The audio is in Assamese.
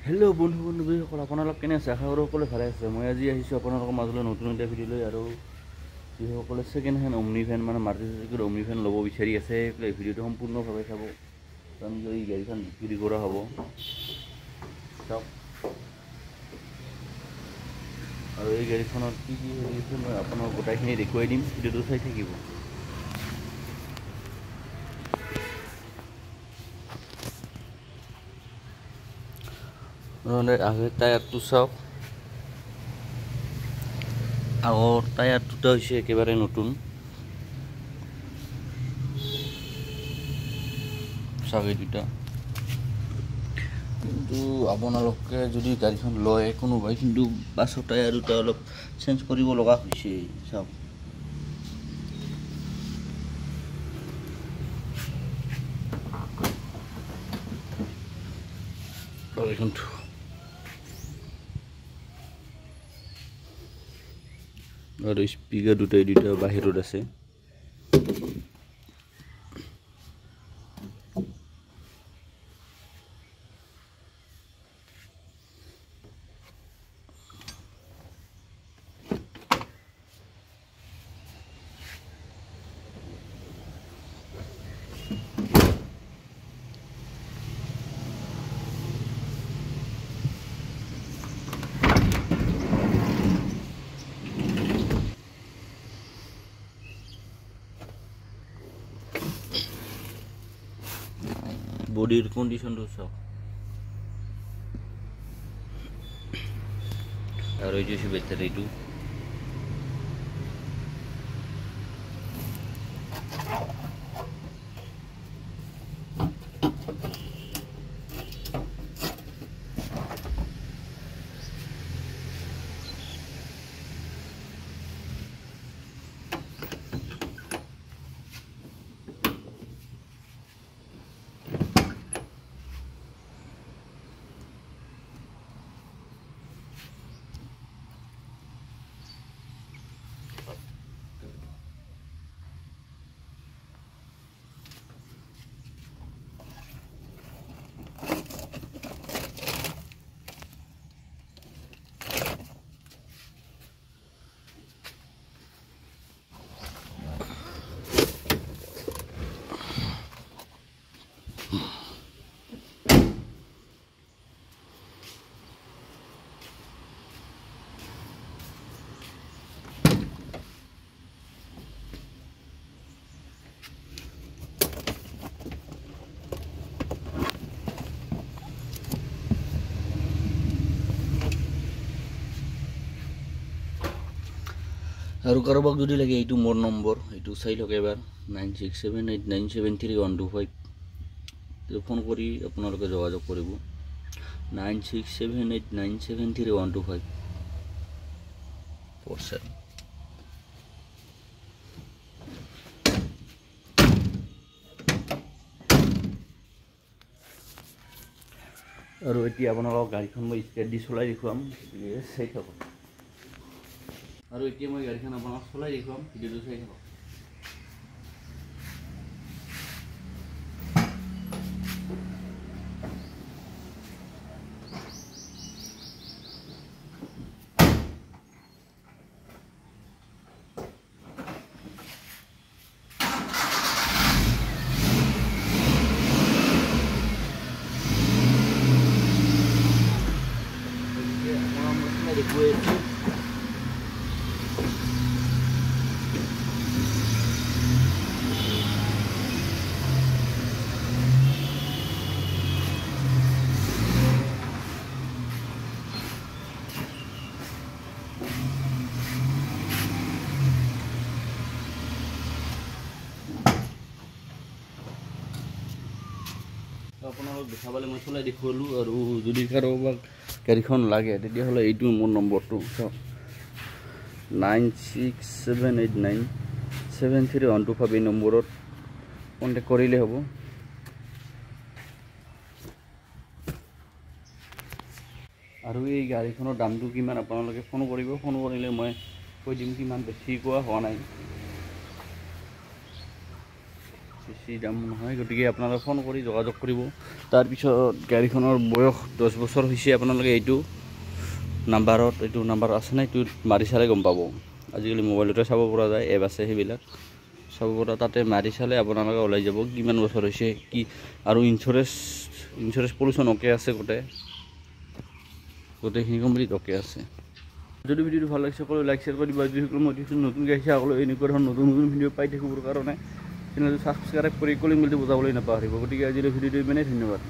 হেল্ল' বন্ধুসকল আপোনালোক কেনে আছে? আশা কৰোঁ সকলোৱে ভালে আছে। মই আজি আহিছোঁ আপোনালোকৰ মাজলৈ নতুন এটা ভিডিঅ' লৈ। আৰু যিসকলে ছেকেণ্ড হেণ্ড অমনি ভেন মানে মাৰুতি চুজুকিৰ অমনি ভেন ল'ব বিচাৰি আছে এই ভিডিঅ'টো সম্পূৰ্ণভাৱে চাব, কাৰণ এই গাড়ীখন বিক্ৰী কৰা হ'ব। চাওক, আৰু এই গাড়ীখনত কি কি হেৰি আছে মই আপোনাক গোটেইখিনি দেখুৱাই দিম, ভিডিঅ'টো চাই থাকিব। আগৰ টায়াৰটো চাওক, আগৰ টায়াৰ দুটা হৈছে একেবাৰে নতুন। চাওক এই দুটা, কিন্তু আপোনালোকে যদি গাড়ীখন লয় কোনোবাই, কিন্তু পাছৰ টায়াৰ দুটা অলপ চেঞ্জ কৰিব লগা হৈছে। চাওক, গাড়ীখনটো আৰু স্পিকাৰ দুটা বাহিৰত আছে। বডিৰ কণ্ডিশ্যনটো চাওক, আৰু এইটো হৈছে বেটাৰীটো। আৰু কাৰোবাক যদি লাগে, এইটো মোৰ নম্বৰ, এইটো চাই লওক এবাৰ, 9678973125। ফোন কৰি আপোনালোকে যোগাযোগ কৰিব, 9678973125। আৰু এতিয়া আপোনালোকক গাড়ীখন মই ষ্টাৰ্ট দি চলাই দেখুৱাম, চাই থাকক। আৰু এতিয়া মই গাড়ীখন আপোনাক চলাই দেখুৱাম, ভিডিঅ'টো চাই থাকক। আপোনালোক দেখা পালে মই চলাই দেখুৱালোঁ। আৰু যদি কাৰোবাক গাড়ীখন লাগে তেতিয়াহ'লে এইটো মোৰ নম্বৰটো, চাওক, 9678973125। এই নম্বৰত কণ্টেক্ট কৰিলে হ'ব। আৰু এই গাড়ীখনৰ দামটো কিমান আপোনালোকে ফোন কৰিব, ফোন কৰিলে মই কৈ দিম কিমান। বেছি কোৱা হোৱা নাই, বেছি বেছি দাম নহয় গতিকে আপোনালোকে ফোন কৰি যোগাযোগ কৰিব তাৰপিছত গাড়ীখনৰ বয়স 10 বছৰ হৈছে আপোনালোকে এইটো নাম্বাৰ আছে না এইটো মাৰি চালে গম পাব আজিকালি মোবাইলতে চাব পৰা যায় এপ আছে সেইবিলাক চাব পৰা তাতে মাৰি চালে আপোনালোকে ওলাই যাব কিমান বছৰ হৈছে কি আৰু ইঞ্চুৰেঞ্চ পলিউশ্যন অ'কে আছে গোটেইখিনি কমপ্লিট অ'কে আছে যদি ভিডিওটো ভাল লাগিছে সকলোৱে লাইক শ্বেয়াৰ কৰি দিবা যিসকল মটিভেশ্যন নতুন গাইছে সকলোৱে এনেকুৱা ধৰণৰ নতুন ভিডিঅ' পাই থাকিবৰ কাৰণে চেনেলটো ছাবস্ক্ৰাইব কৰি কলিং বেলটো বজাবলৈ নাপাহৰিব গতিকে আজিলৈ ভিডিঅ'টো ইমানেই ধন্যবাদ